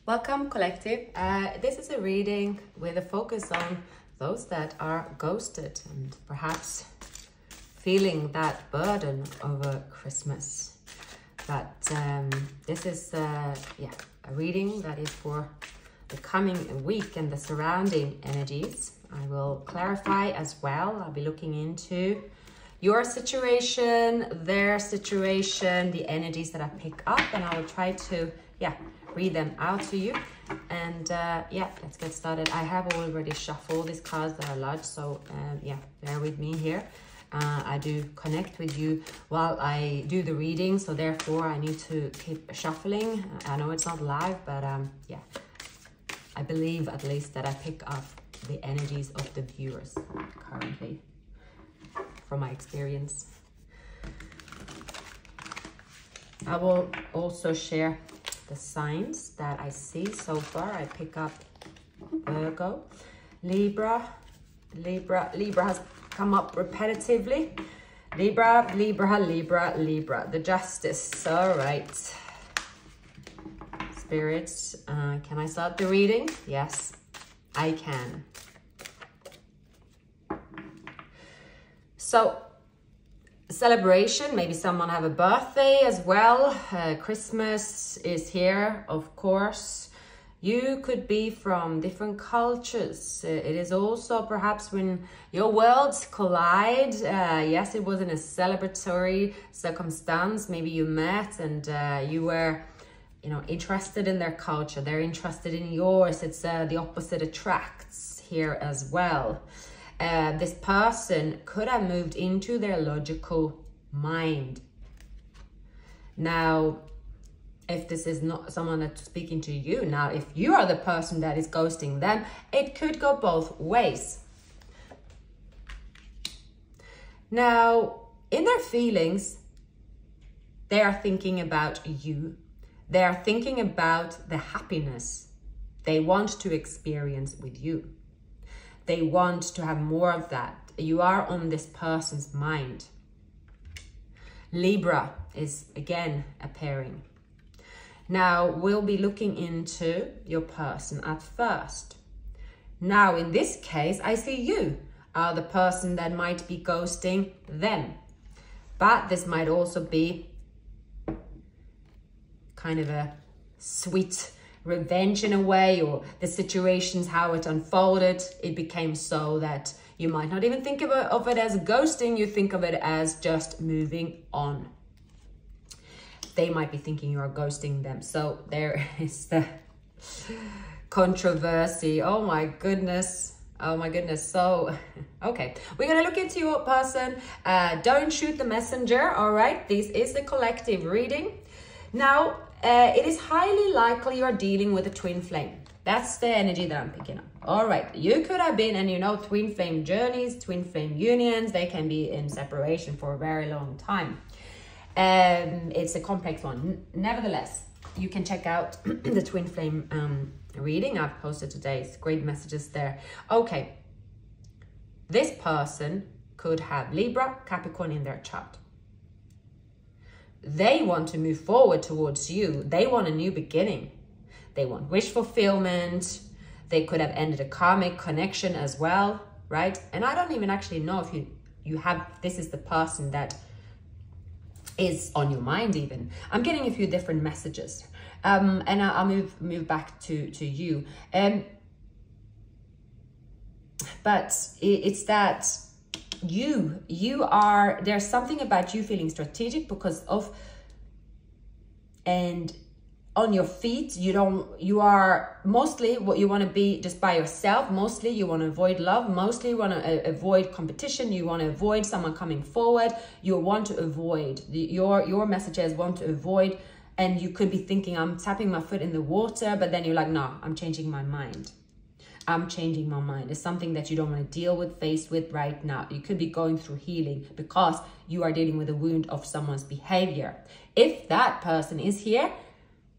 Welcome, collective. This is a reading with a focus on those that are ghosted and perhaps feeling that burden over Christmas. But this is a reading that is for the coming week and the surrounding energies. I will clarify as well. I'll be looking into your situation, their situation, the energies that I pick up, and I will try to read them out to you. And let's get started. I have already shuffled these cards that are large, so bear with me here. I do connect with you while I do the reading, so therefore I need to keep shuffling. I know it's not live, but I believe at least that I pick up the energies of the viewers currently from my experience. I will also share the signs that I see so far. I pick up Virgo, Libra has come up repetitively. Libra, the Justice. All right. Spirits, can I start the reading? Yes, I can. So, celebration, maybe someone have a birthday as well. Christmas is here, of course. You could be from different cultures. It is also perhaps when your worlds collide. Yes, it was in a celebratory circumstance. Maybe you met and you were, interested in their culture. They're interested in yours. It's the opposite attracts here as well. This person could have moved into their logical mind. Now, if this is not someone that's speaking to you, now if you are the person that is ghosting them, it could go both ways. Now, in their feelings, they are thinking about you. They are thinking about the happiness they want to experience with you. They want to have more of that. You are on this person's mind. Libra is again appearing. Now, we'll be looking into your person at first. Now, in this case, I see you are the person that might be ghosting them. But this might also be kind of a sweet revenge in a way, or the situations, how it unfolded, it became so that you might not even think of it as ghosting, you think of it as just moving on. They might be thinking you are ghosting them. So there is the controversy. Oh my goodness. So, okay, we're gonna look into your person. Don't shoot the messenger, all right? This is the collective reading. Now, it is highly likely you're dealing with a twin flame. That's the energy that I'm picking up. All right, you could have been, and twin flame journeys, twin flame unions, they can be in separation for a very long time. It's a complex one. Nevertheless, you can check out the twin flame reading I've posted today. It's great messages there. Okay, this person could have Libra, Capricorn in their chart. They want to move forward towards you. They want a new beginning. They want wish fulfillment. They could have ended a karmic connection as well, right? And I don't even actually know if you have, this is the person that is on your mind even. I'm getting a few different messages. And I'll move back to you. But it's that you are, there's something about you feeling strategic because of, and on your feet, you are mostly what you want to be just by yourself. Mostly you want to avoid love. Mostly you want to avoid competition. You want to avoid someone coming forward. You want to avoid, your messages want to avoid, and you could be thinking, I'm tapping my foot in the water, but then you're like, no, I'm changing my mind. I'm changing my mind. It's something that you don't want to deal with, face with right now. You could be going through healing because you are dealing with a wound of someone's behavior. If that person is here,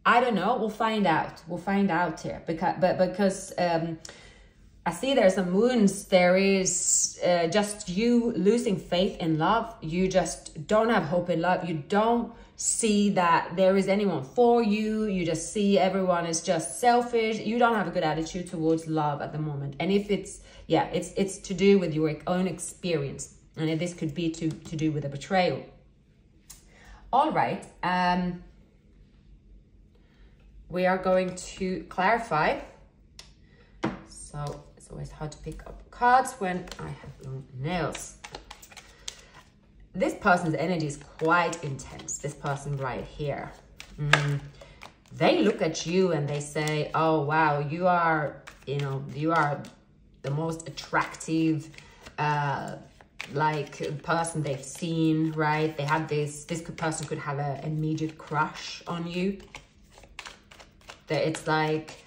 I don't know. We'll find out. We'll find out here. Because I see there's some wounds. There is just you losing faith in love. You just don't have hope in love. You don't see that there is anyone for you. You just see everyone is just selfish. You don't have a good attitude towards love at the moment. And if it's, yeah, it's to do with your own experience. And this could be to do with a betrayal. All right. We are going to clarify. So it's always hard to pick up cards when I have long nails. This person's energy is quite intense. This person right here. They look at you and they say, oh, wow, you are, you know, you are the most attractive, like person they've seen, right? They have this person could have an immediate crush on you. It's like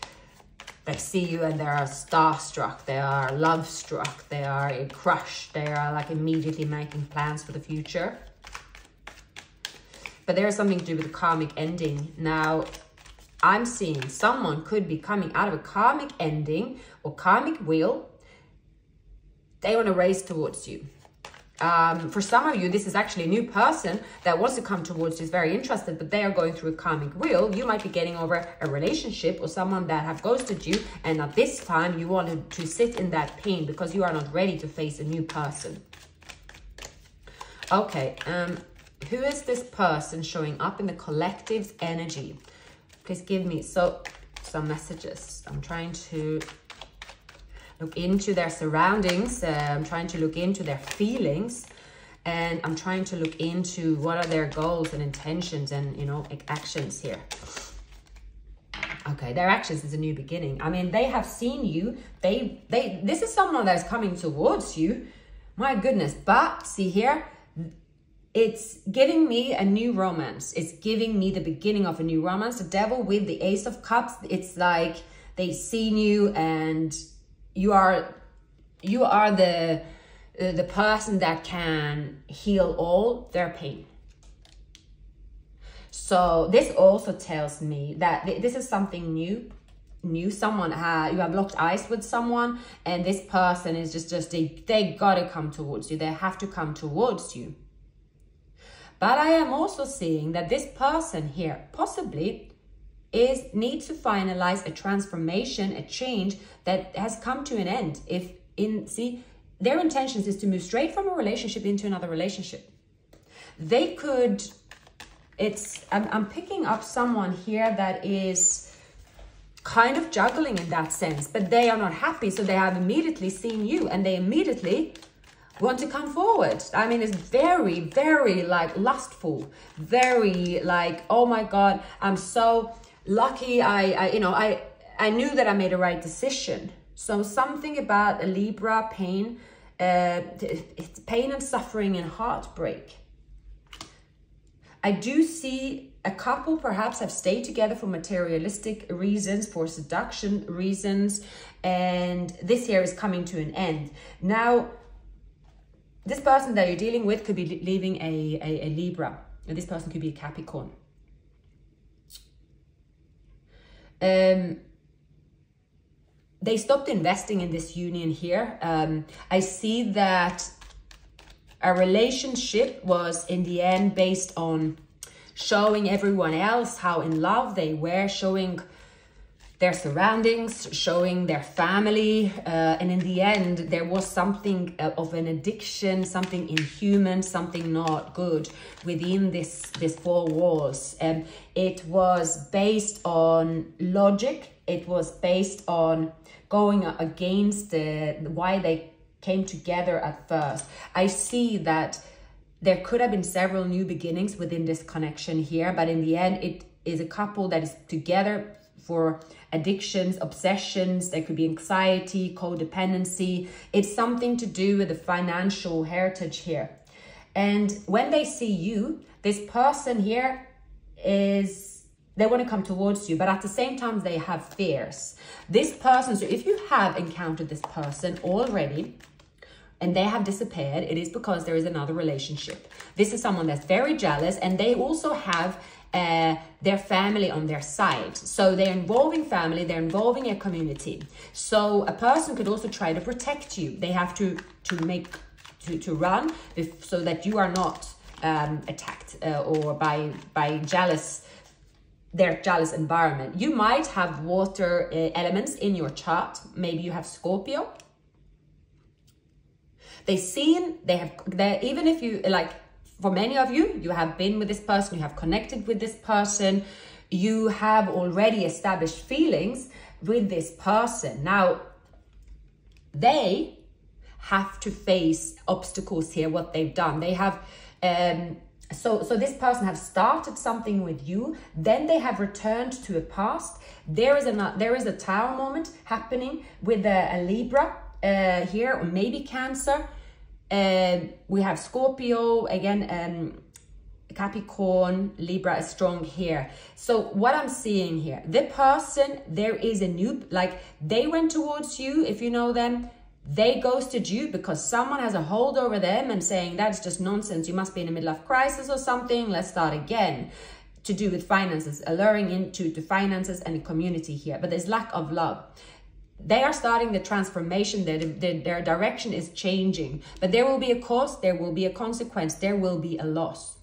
they see you and they are starstruck, they are love struck, they are crushed, they are like immediately making plans for the future. But there is something to do with the karmic ending. Now, I'm seeing someone could be coming out of a karmic ending or karmic wheel. They want to race towards you. For some of you, this is actually a new person that wants to come towards you, is very interested, but they are going through a karmic wheel. You might be getting over a relationship or someone that have ghosted you, and at this time you wanted to sit in that pain because you are not ready to face a new person. Okay, who is this person showing up in the collective's energy? Please give me some messages. I'm trying to look into their surroundings. I'm trying to look into their feelings, and I'm trying to look into what are their goals and intentions and, you know, actions here. Okay, their actions is a new beginning. I mean, they have seen you. This is someone that is coming towards you. My goodness. But see here, it's giving me a new romance. It's giving me the beginning of a new romance. The devil with the Ace of Cups. It's like they've seen you and you are the person that can heal all their pain. So this also tells me that this is something new. Someone you have locked eyes with someone, and this person is just they gotta come towards you. They have to come towards you. But I am also seeing that this person here possibly needs to finalize a transformation, a change that has come to an end. See, their intentions is to move straight from a relationship into another relationship. They could, I'm picking up someone here that is kind of juggling in that sense, but they are not happy. So they have immediately seen you and they immediately want to come forward. I mean, it's very, very like lustful, very like, oh my God, I'm so lucky. I knew that I made the right decision. So something about a Libra pain, it's pain and suffering and heartbreak. I do see a couple perhaps have stayed together for materialistic reasons, for seduction reasons, and this year is coming to an end. Now, this person that you're dealing with could be leaving a Libra, and this person could be a Capricorn. They stopped investing in this union here. I see that a relationship was in the end based on showing everyone else how in love they were, showing their surroundings, showing their family, and in the end there was something of an addiction, something inhuman, something not good within this four walls. It was based on logic. It was based on going against why they came together at first. I see that there could have been several new beginnings within this connection here, but in the end it is a couple that is together for addictions, obsessions. There could be anxiety, codependency. It's something to do with the financial heritage here. And when they see you, this person here they want to come towards you, but at the same time, they have fears. This person, so if you have encountered this person already and they have disappeared, it is because there is another relationship. This is someone that's very jealous, and they also have their family on their side. So they're involving family, they're involving a community. So a person could also try to protect you. They have to run so that you are not attacked or by their jealous environment. You might have water elements in your chart. Maybe you have Scorpio. Even if you, like, for many of you, you have been with this person, you have connected with this person, you have already established feelings with this person. Now, they have to face obstacles here, what they've done. They have, so this person has started something with you, then they have returned to a past. There is a Tower moment happening with a Libra here, or maybe Cancer. We have Scorpio, again, Capricorn, Libra is strong here. So what I'm seeing here, the person, there is a new, like, they went towards you, if you know them, they ghosted you because someone has a hold over them and saying, that's just nonsense, you must be in a midlife crisis or something, let's start again. To do with finances, alluring into finances and community here, but there's lack of love. They are starting the transformation, their direction is changing, but there will be a cost, there will be a consequence, there will be a loss.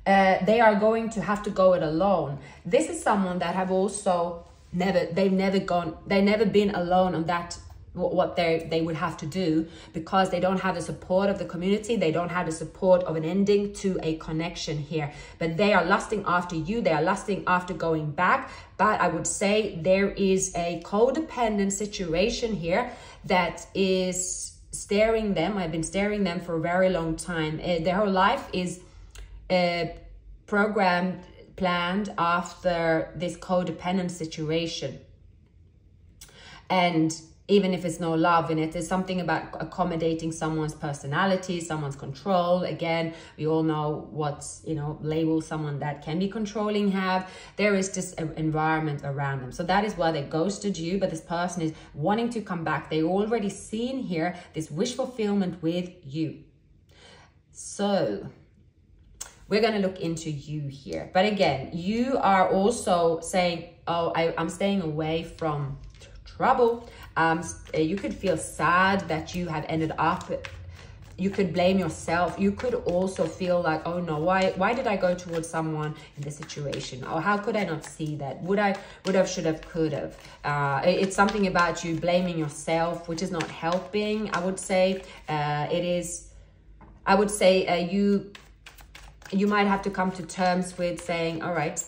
They are going to have to go it alone. This is someone that have also they've never been alone on that, what they would have to do, because they don't have the support of the community, they don't have the support of an ending to a connection here, but they are lusting after you, they are lusting after going back. But I would say there is a codependent situation here that is staring them. I've been staring them for a very long time. Their whole life is programmed, planned after this codependent situation. And even if it's no love in it, there's something about accommodating someone's personality, someone's control. Again, we all know what's, label someone that can be controlling have. There is this environment around them. So that is why they ghosted you, but this person is wanting to come back. They already seen here this wish fulfillment with you. So we're going to look into you here. But again, you are also saying, oh, I'm staying away from trouble. You could feel sad that you have ended up. You could blame yourself. You could also feel like, oh no, why did I go towards someone in this situation? Or how could I not see that? Would have, should have, could have. It's something about you blaming yourself, which is not helping. I would say you might have to come to terms with saying, all right,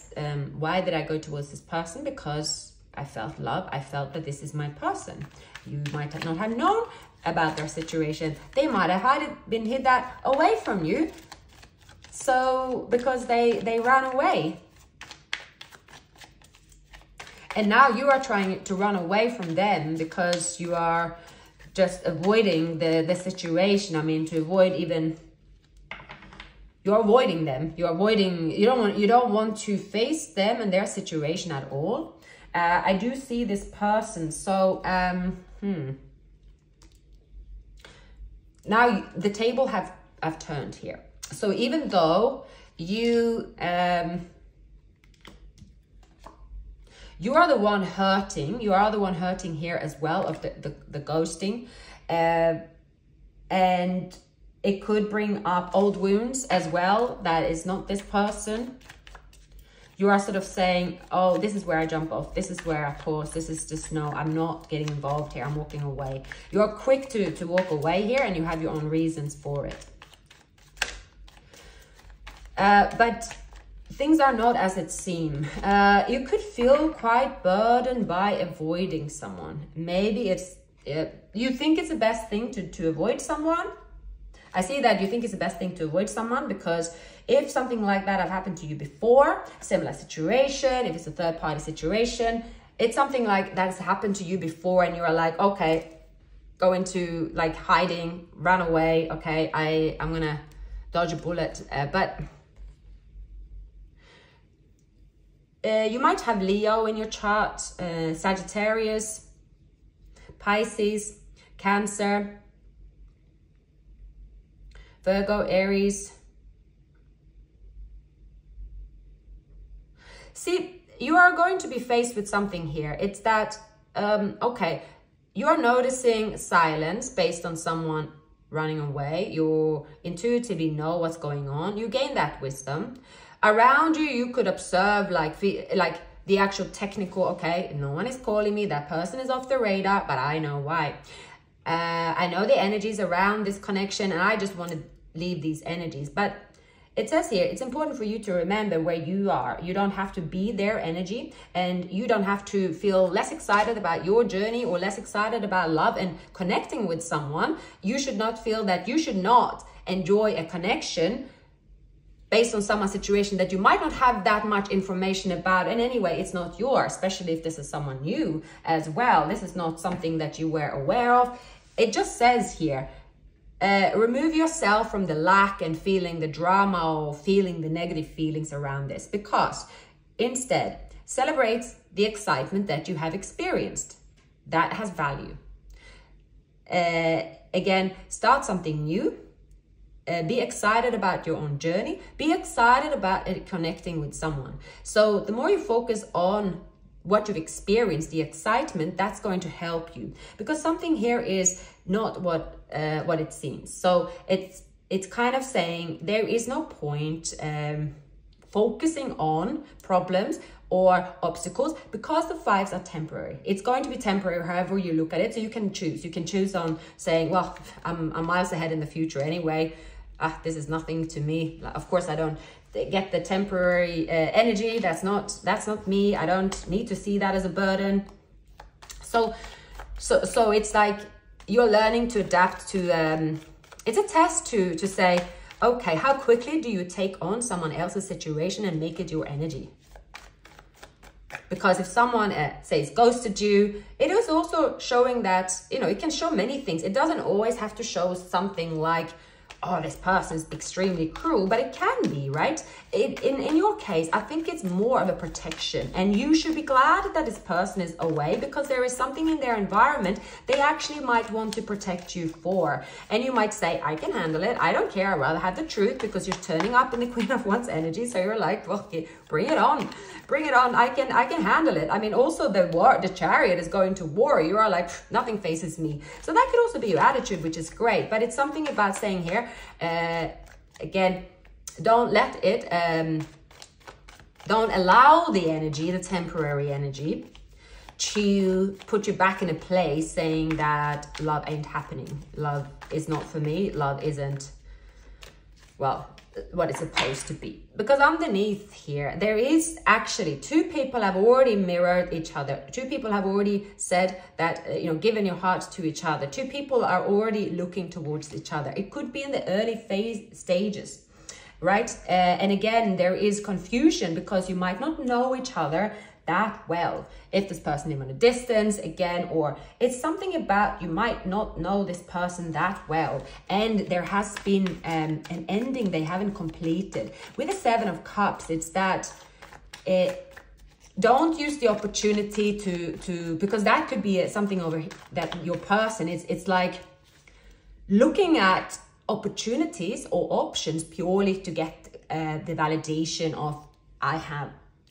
why did I go towards this person? Because I felt love. I felt that this is my person. You might not have known about their situation. They might have been hid that away from you. So because they ran away. And now you are trying to run away from them because you are just avoiding the situation. I mean, to avoid even... You're avoiding them. You don't want to face them and their situation at all. I do see this person. So, now the table have turned here. So even though you are the one hurting, here as well of the ghosting, and it could bring up old wounds as well. That is not this person. You are sort of saying, oh, this is where I jump off. This is where I pause. This is just, no, I'm not getting involved here. I'm walking away. You are quick to walk away here, and you have your own reasons for it. But things are not as it seems. You could feel quite burdened by avoiding someone. Maybe it's, you think it's the best thing to avoid someone. I see that you think it's the best thing to avoid someone, because if something like that have happened to you before, similar situation, if it's a third party situation, it's something like that has happened to you before, and you are like, okay, go into like hiding, run away. Okay, I'm gonna dodge a bullet. But you might have Leo in your chart, Sagittarius, Pisces, Cancer, Virgo, Aries. See, you are going to be faced with something here. It's that, okay, you are noticing silence based on someone running away. You intuitively know what's going on. You gain that wisdom. Around you, you could observe like the actual technical, okay, no one is calling me, that person is off the radar, but I know why. I know the energies around this connection, and I just want to leave these energies. But it says here, it's important for you to remember where you are. You don't have to be their energy, and you don't have to feel less excited about your journey or less excited about love and connecting with someone. You should not feel that you should not enjoy a connection based on someone's situation that you might not have that much information about. And anyway, it's not yours, especially if this is someone new as well. This is not something that you were aware of. It just says here, remove yourself from the lack and feeling the drama or feeling the negative feelings around this, because instead celebrate the excitement that you have experienced. That has value. Again, start something new. Be excited about your own journey. Be excited about connecting with someone. So the more you focus on what you've experienced, the excitement, that's going to help you, because something here is not what it seems. So it's kind of saying there is no point focusing on problems or obstacles, because the fives are temporary. It's going to be temporary however you look at it. So you can choose. You can choose on saying, well, I'm miles ahead in the future anyway. This is nothing to me. Of course, I don't get the temporary energy. That's not me. I don't need to see that as a burden. So it's like you're learning to adapt to. It's a test to say, okay, how quickly do you take on someone else's situation and make it your energy? Because if someone says ghosted you, it is also showing that, you know, it can show many things. It doesn't always have to show something like, oh, this person is extremely cruel, but it can be, right? In your case, I think it's more of a protection, and you should be glad that this person is away, because there is something in their environment they actually might want to protect you for. And you might say, I can handle it. I don't care. I'd rather have the truth, because you're turning up in the Queen of Wands energy. So you're like, well, okay, bring it on. Bring it on. I can handle it. I mean, also the Chariot is going to war. You are like, nothing faces me. So that could also be your attitude, which is great. But it's something about saying here, again, don't let it, don't allow the energy, the temporary energy, to put you back in a place saying that love ain't happening. Love is not for me. Love isn't, well, what it's supposed to be. Because underneath here, there is actually two people have already mirrored each other. Two people have already said that, you know, given your heart to each other. Two people are already looking towards each other. It could be in the early stages, right? And again, there is confusion because you might not know each other that well. If this person is on a distance, again, or it's something about you might not know this person that well, and there has been an ending they haven't completed. With the Seven of Cups, it's that don't use the opportunity to because that could be something over that your person is. It's like looking at opportunities or options purely to get the validation of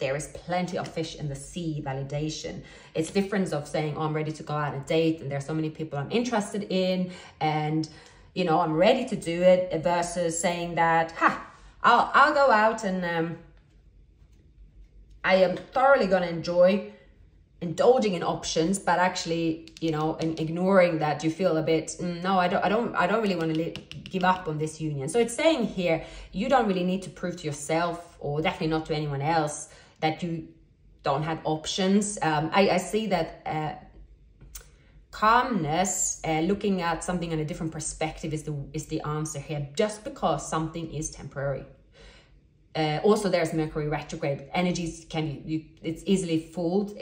there is plenty of fish in the sea validation. It's difference of saying, oh, I'm ready to go out on a date and there's so many people I'm interested in and, you know, I'm ready to do it, versus saying that, I'll go out and I am thoroughly going to enjoy indulging in options, but actually, you know, and ignoring that you feel a bit, no, I don't really want to give up on this union. So it's saying here, you don't really need to prove to yourself, or definitely not to anyone else, that you don't have options. I see that calmness, looking at something in a different perspective is the answer here, just because something is temporary. Also, there's Mercury retrograde. Energies it's easily fooled.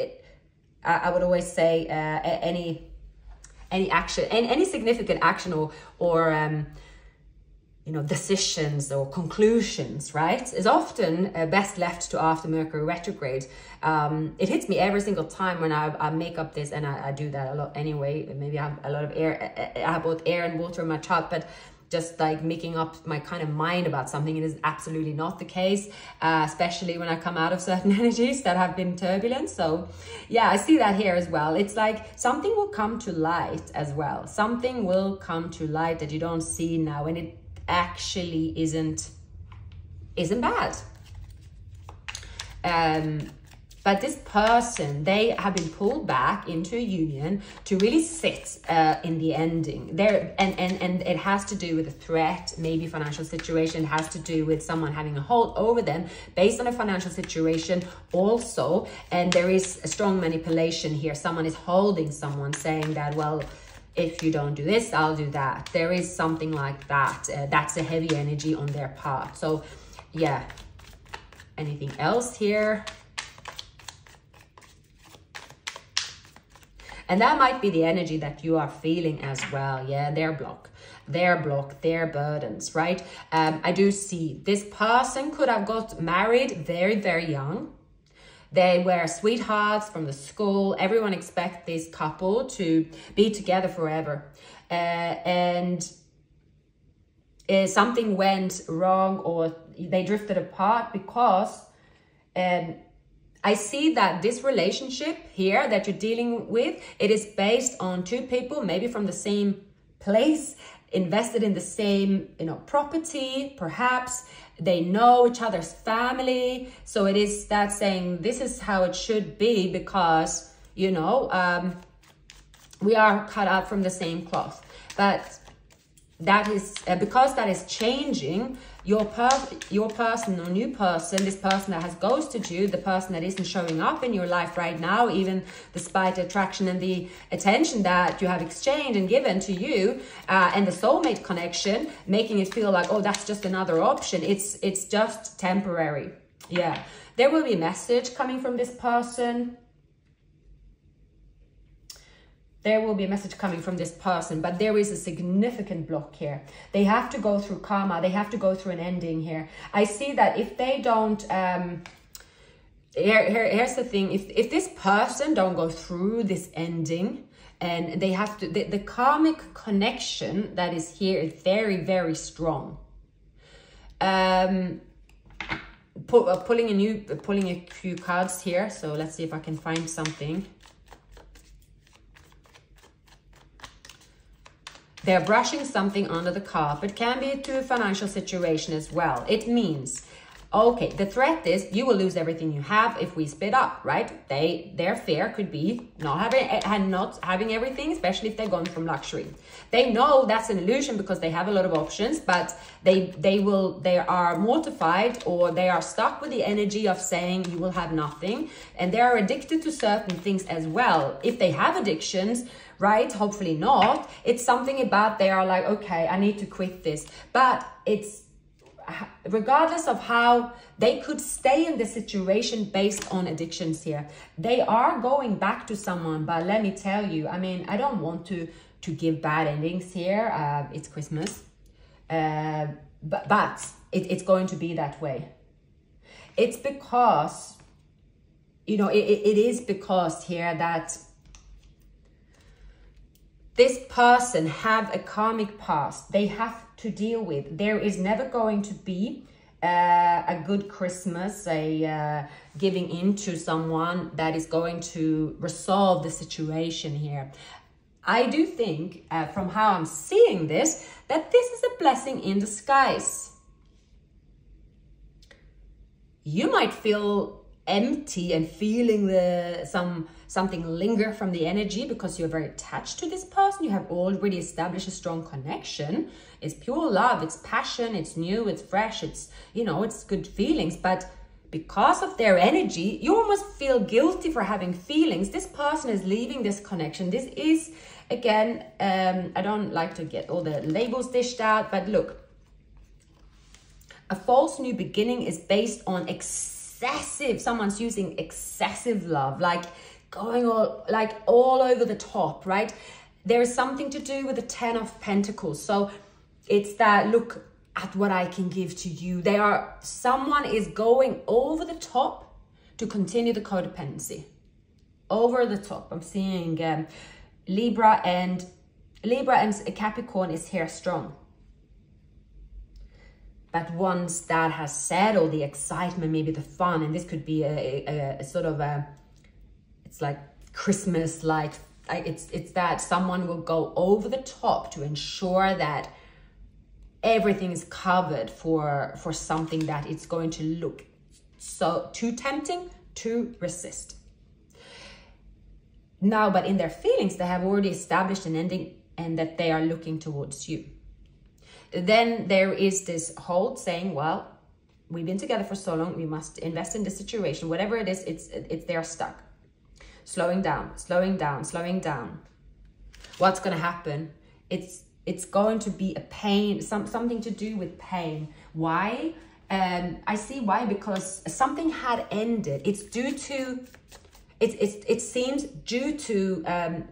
I would always say any action, any significant action or you know, decisions or conclusions, right, is often best left to after Mercury retrograde. It hits me every single time when I make up this, and I do that a lot anyway. Maybe I have a lot of air. I have both air and water in my chart, but just like making up my kind of mind about something. It is absolutely not the case, especially when I come out of certain energies that have been turbulent. So yeah, I see that here as well. It's like something will come to light as well. Something will come to light that you don't see now, and it actually isn't bad. But this person, they have been pulled back into a union to really sit in the ending there, and it has to do with a threat, maybe financial situation. It has to do with someone having a hold over them based on a financial situation also. And there is a strong manipulation here. Someone is holding someone, saying that, well, if you don't do this, I'll do that. There is something like that. That's a heavy energy on their part. So yeah, anything else here? And that might be the energy that you are feeling as well. Yeah, their block, their burdens, right? I do see this person could have got married very, very young. They were sweethearts from the school. Everyone expects this couple to be together forever. And something went wrong, or they drifted apart because I see that this relationship here that you're dealing with, it is based on two people, maybe from the same place, invested in the same, property, perhaps. They know each other's family. So it is that saying, this is how it should be because, we are cut out from the same cloth. But that is, because that is changing, your person or new person, this person that has ghosted you, the person that isn't showing up in your life right now, even despite the attraction and the attention that you have exchanged and given to you, and the soulmate connection, making it feel like, oh, that's just another option. It's just temporary. Yeah, there will be a message coming from this person. There will be a message coming from this person, but there is a significant block here. They have to go through karma. They have to go through an ending here. I see that if they don't, here's the thing. If this person don't go through this ending, and they have to, the karmic connection that is here is very, very strong. Pulling a few cards here. So let's see if I can find something. They're brushing something under the carpet. Can be to a financial situation as well. It means, okay, the threat is you will lose everything you have if we split up, right? Their fear could be not having everything, especially if they're going from luxury. They know that's an illusion because they have a lot of options, but they are mortified, or they are stuck with the energy of saying you will have nothing, and they are addicted to certain things as well. If they have addictions, right? Hopefully not. It's something about they are like, okay, I need to quit this. But it's regardless of how they could stay in the situation based on addictions here. They are going back to someone, but let me tell you, I mean, I don't want to give bad endings here. It's Christmas. But it's going to be that way. It's because, it is because here that this person have a karmic past they have to deal with. There is never going to be a good Christmas, a giving in to someone that is going to resolve the situation here. I do think, from how I'm seeing this, that this is a blessing in disguise. You might feel empty and feeling something linger from the energy because you're very attached to this person. You have already established a strong connection. It's pure love, it's passion, it's new, it's fresh, it's, it's good feelings. But because of their energy, you almost feel guilty for having feelings. This person is leaving this connection. This is, again, I don't like to get all the labels dished out, but look, a false new beginning is based on excessive, someone's using excessive love, like going all over the top, right? There is something to do with the 10 of Pentacles. So it's that, look at what I can give to you. Someone is going over the top to continue the codependency. Over the top. I'm seeing Libra and Capricorn is here strong. But once that has settled, the excitement, maybe the fun, and this could be a sort of a, it's like Christmas, like it's that someone will go over the top to ensure that everything is covered for something that it's going to look so too tempting to resist. Now, but in their feelings, they have already established an ending and that they are looking towards you. Then there is this hold saying, well, we've been together for so long, we must invest in this situation. Whatever it is, it's they're stuck. Slowing down, slowing down, slowing down. What's going to happen? It's going to be a pain, something to do with pain. Why? I see why, because something had ended. It's due to, it seems due to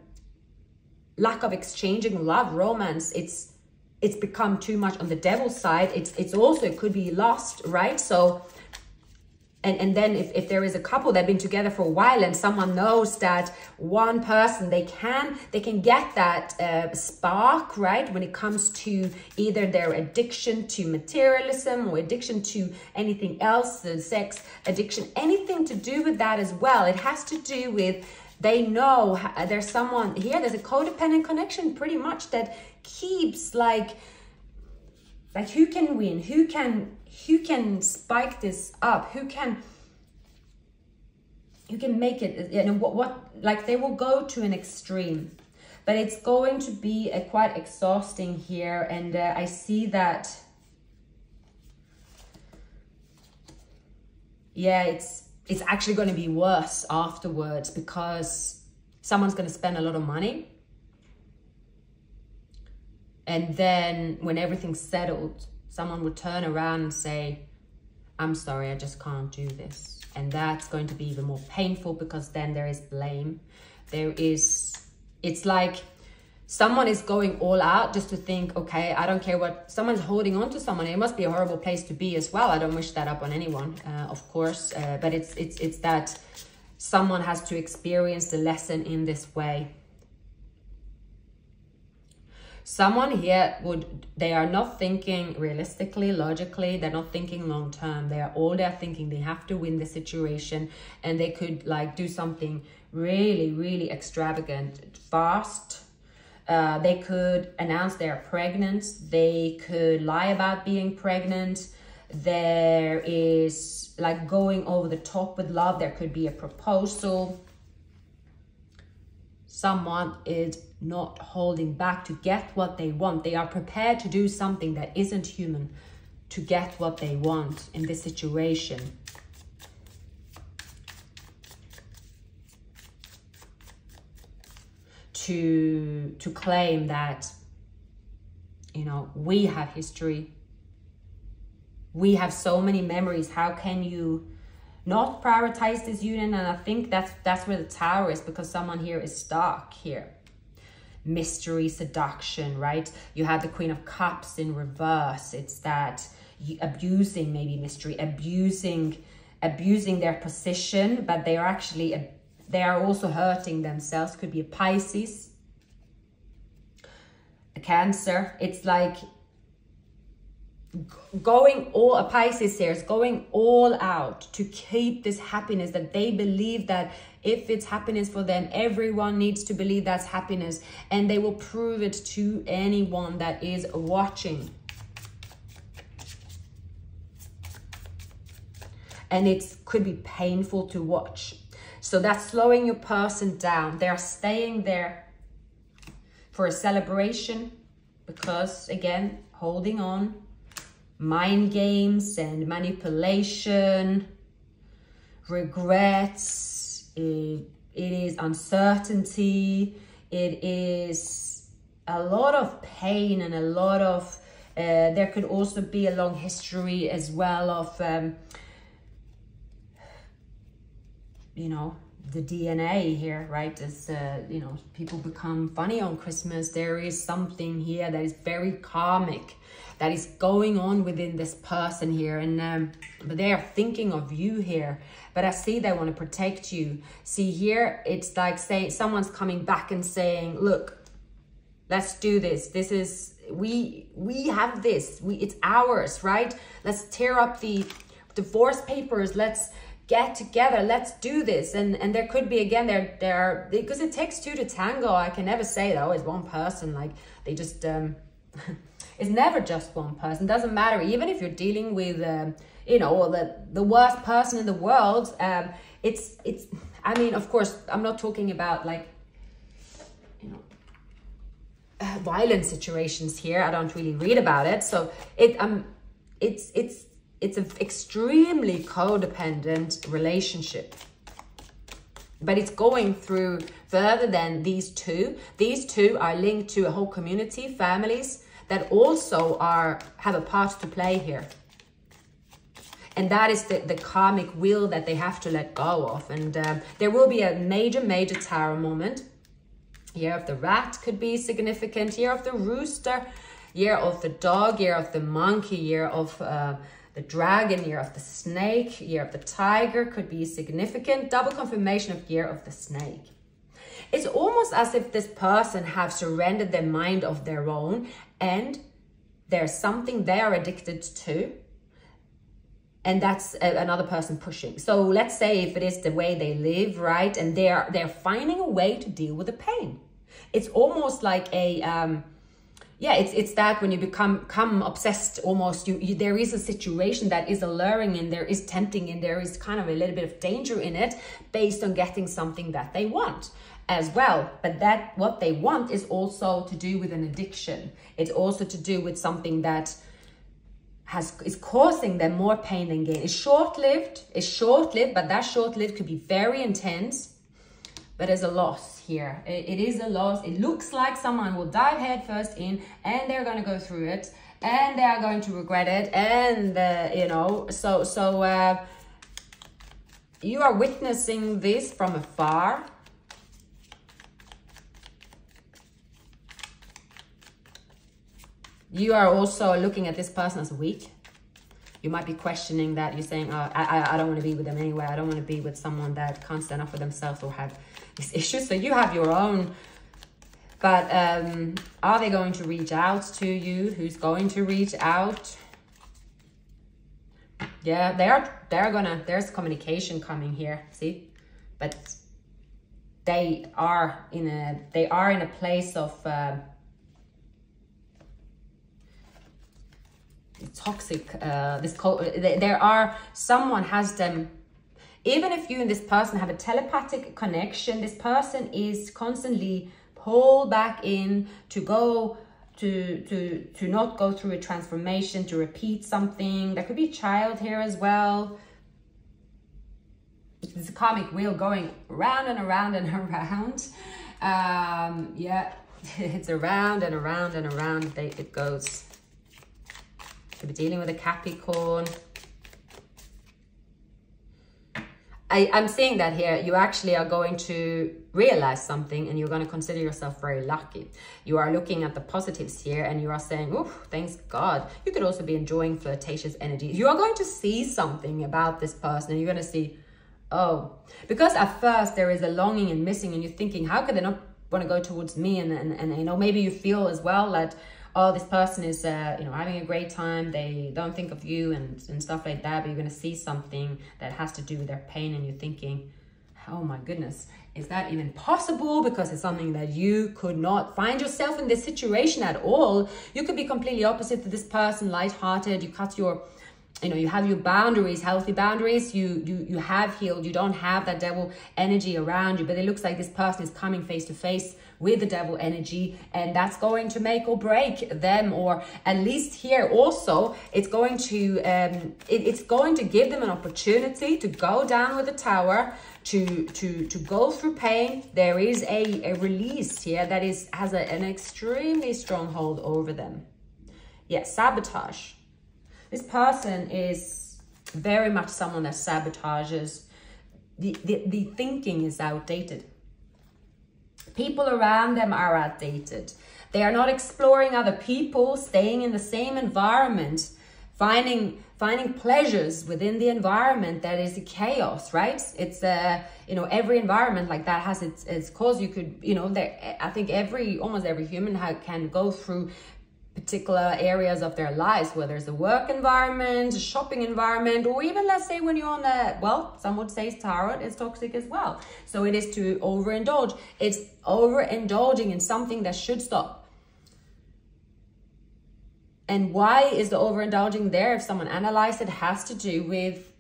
lack of exchanging love, romance. It's become too much on the devil's side. It's also, it could be lost, right? So, and then if there is a couple that have been together for a while and someone knows that one person, they can get that spark, right? When it comes to either their addiction to materialism or addiction to anything else, the sex addiction, anything to do with that as well. It has to do with, they know there's someone here, there's a codependent connection pretty much that keeps like who can win, who can spike this up, who can make it, you know, what like they will go to an extreme, but it's going to be quite exhausting here. And I see that, yeah, it's actually going to be worse afterwards, because someone's going to spend a lot of money. And then when everything's settled, someone would turn around and say, I'm sorry, I just can't do this. And that's going to be even more painful, because then there is blame. It's like someone is going all out just to think, okay, I don't care what, someone's holding on to someone. It must be a horrible place to be as well. I don't wish that up on anyone, of course. But it's that someone has to experience the lesson in this way. Someone here they are not thinking realistically, logically. They're not thinking long term. They're thinking they have to win the situation, and they could like do something really, really extravagant, fast. They could announce they're pregnant. They could lie about being pregnant. There is like going over the top with love. There could be a proposal. Someone is not holding back to get what they want. They are prepared to do something that isn't human to get what they want in this situation. To claim that, you know, we have history. We have so many memories. How can you not prioritize this union? And I think that's where the Tower is, because someone here is stuck here. Mystery, seduction, right? You have the Queen of Cups in reverse. It's that abusing, maybe mystery, abusing their position, but they are actually, they are also hurting themselves. Could be a Pisces, a Cancer. It's like a Pisces here is going all out to keep this happiness, that they believe that if it's happiness for them, everyone needs to believe that's happiness, and they will prove it to anyone that is watching. And it could be painful to watch. So that's slowing your person down. They're staying there for a celebration, because again, holding on, mind games and manipulation, regrets, it is uncertainty, it is a lot of pain, and a lot of there could also be a long history as well of you know, the DNA here, right? As you know, people become funny on Christmas. There is something here that is very karmic that is going on within this person here, and but they are thinking of you here. But I see they want to protect you. See here, it's like saying someone's coming back and saying, look, let's do this. This is we have this, it's ours, right? Let's tear up the divorce papers, let's get together, let's do this. And there could be, again, there are, because it takes two to tango. I can never say that, oh, it's one person, like they just it's never just one person. Doesn't matter, even if you're dealing with you know, the worst person in the world. It's I mean, of course, I'm not talking about like, you know, violent situations here. I don't really read about it. So it's an extremely codependent relationship, but it's going through further than these two. These two are linked to a whole community, families that also have a part to play here. And that is the karmic will that they have to let go of. And there will be a major tower moment. Year of the rat could be significant. Year of the rooster, year of the dog, year of the monkey, year of the dragon, year of the snake, year of the tiger could be significant. Double confirmation of year of the snake. It's almost as if this person have surrendered their mind of their own, and there's something they are addicted to. And that's another person pushing. So let's say if it is the way they live, right? And they're finding a way to deal with the pain. It's almost like a, yeah, it's that when you become obsessed almost, there is a situation that is alluring and there is tempting and there is kind of a little bit of danger in it based on getting something that they want as well. But that what they want is also to do with an addiction. It's also to do with something that is causing them more pain than gain. It's short-lived, but that short-lived could be very intense. But there's a loss here. It is a loss. It looks like someone will dive headfirst in and they're going to go through it and they are going to regret it. And, you know, so you are witnessing this from afar. You are also looking at this person as weak. You might be questioning that. You're saying, oh, I don't want to be with them anyway. I don't want to be with someone that can't stand up for themselves or have these issues. So you have your own. But are they going to reach out to you? Who's going to reach out? Yeah, there's communication coming here. See? But they are in a place of toxic, someone has them. Even if you and this person have a telepathic connection, this person is constantly pulled back in to go to not go through a transformation, to repeat something. There could be a child here as well. It's a karmic wheel going around and around and around. Yeah, it's around and around and around it goes. Could be dealing with a Capricorn. I'm seeing that here. You actually are going to realize something and you're going to consider yourself very lucky. You are looking at the positives here and you are saying, oh, thanks God. You could also be enjoying flirtatious energy. You are going to see something about this person and you're going to see, oh, because at first there is a longing and missing and you're thinking, how could they not want to go towards me? And you know, maybe you feel as well that, oh, this person is, you know, having a great time. They don't think of you and stuff like that. But you're going to see something that has to do with their pain. And you're thinking, oh my goodness, is that even possible? Because it's something that you could not find yourself in this situation at all. You could be completely opposite to this person, lighthearted. You cut your, you know, you have your boundaries, healthy boundaries. You have healed. You don't have that devil energy around you. But it looks like this person is coming face to face with the devil energy, and that's going to make or break them, or at least here also it's going to it's going to give them an opportunity to go down with the tower, to go through pain. There is a release here that has an extremely strong hold over them. Yes, sabotage. This person is very much someone that sabotages. The thinking is outdated. People around them are outdated. They are not exploring other people, staying in the same environment, finding pleasures within the environment that is a chaos, right? It's you know, every environment like that has its cause. You could, you know, I think almost every human can go through particular areas of their lives, whether it's a work environment, a shopping environment, or even, let's say, when you're on a, well, some would say tarot is toxic as well. So it is to overindulge. It's overindulging in something that should stop. And why is the overindulging there? If someone analyzed it, has to do with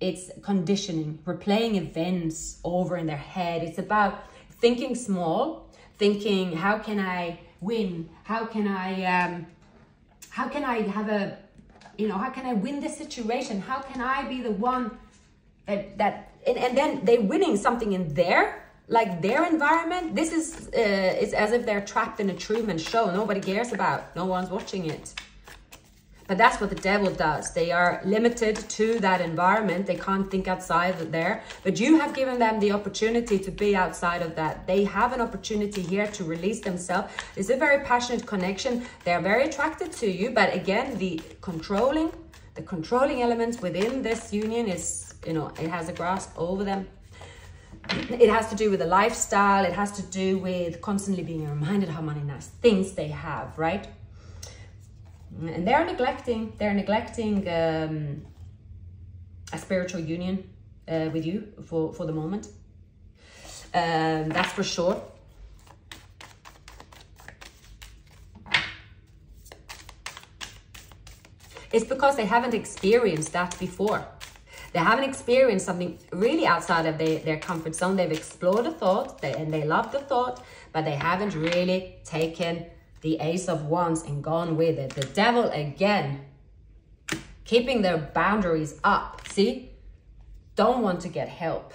its conditioning, replaying events over in their head. It's about thinking small, thinking, how can I win? How can I have a, you know, how can I win this situation? How can I be the one and then they're winning something in their, like their environment. This is, it's as if they're trapped in a Truman show. Nobody cares about, no one's watching it. But that's what the devil does. They are limited to that environment. They can't think outside of there. But you have given them the opportunity to be outside of that. They have an opportunity here to release themselves. It's a very passionate connection. They're very attracted to you. But again, the controlling elements within this union is, you know, it has a grasp over them. It has to do with the lifestyle. It has to do with constantly being reminded how many nice things they have, right? And they're neglecting a spiritual union with you for the moment. That's for sure. It's because they haven't experienced that before. They haven't experienced something really outside of their comfort zone. They've explored the thought and they love the thought, but they haven't really taken the Ace of Wands and gone with it. The devil again, keeping their boundaries up. See, don't want to get help.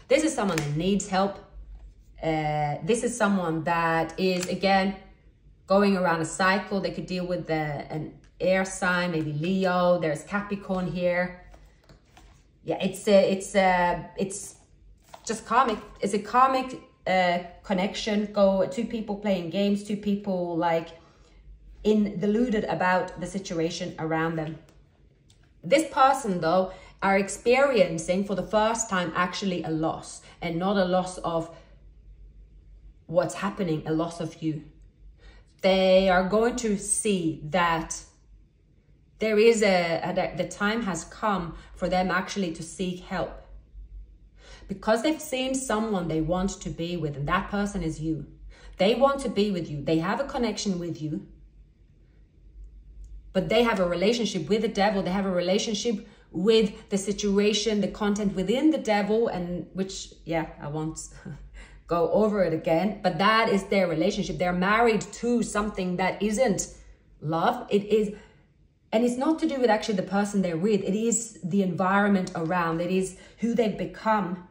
This is someone that needs help. This is someone that is, again, going around a cycle. They could deal with an air sign, maybe Leo. There's Capricorn here. Yeah, it's just karmic. It's a karmic connection. Two people playing games, two people like deluded about the situation around them. This person though are experiencing for the first time actually a loss, and not a loss of what's happening, a loss of you. They are going to see that there is the time has come for them actually to seek help. Because they've seen someone they want to be with, and that person is you. They want to be with you. They have a connection with you. But they have a relationship with the devil. They have a relationship with the situation, the content within the devil, and which, yeah, I won't go over it again. But that is their relationship. They're married to something that isn't love. It is, and it's not to do with actually the person they're with. It is the environment around. It is who they've become.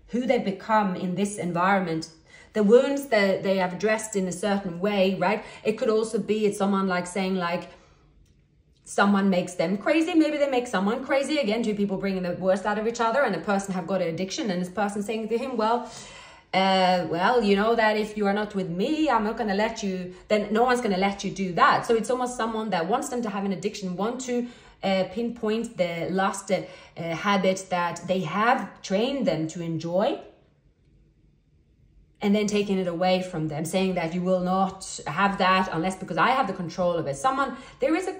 Who they become in this environment, the wounds that they have addressed in a certain way, right? It could also be it's someone like saying like someone makes them crazy. Maybe they make someone crazy. Again, two people bringing the worst out of each other, and the person have got an addiction, and this person saying to him, well, you know that if you are not with me, I'm not going to let you, then no one's going to let you do that. So it's almost someone that wants them to have an addiction, want to pinpoint the lust habit that they have trained them to enjoy, and then taking it away from them, saying that you will not have that unless, because I have the control of it. There is a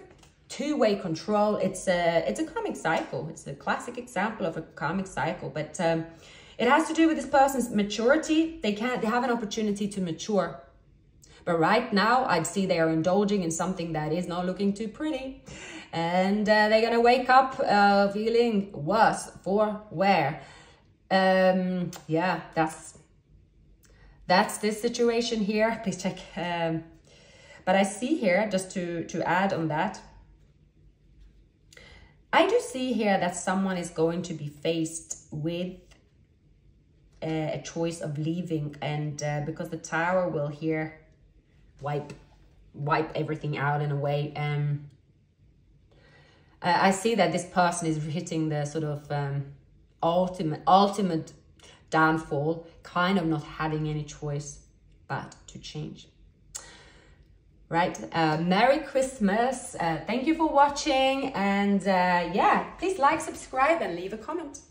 two-way control. It's a karmic cycle. It's a classic example of a karmic cycle, but it has to do with this person's maturity. They have an opportunity to mature. But right now, I'd see they are indulging in something that is not looking too pretty. And they're going to wake up feeling worse for wear. Yeah, that's this situation here. Please check. But I see here, just to add on that, I do see here that someone is going to be faced with a choice of leaving. And because the Tower will here wipe everything out in a way. I see that this person is hitting the sort of ultimate downfall, kind of not having any choice but to change. Right? Merry Christmas. Thank you for watching. And yeah, please like, subscribe, and leave a comment.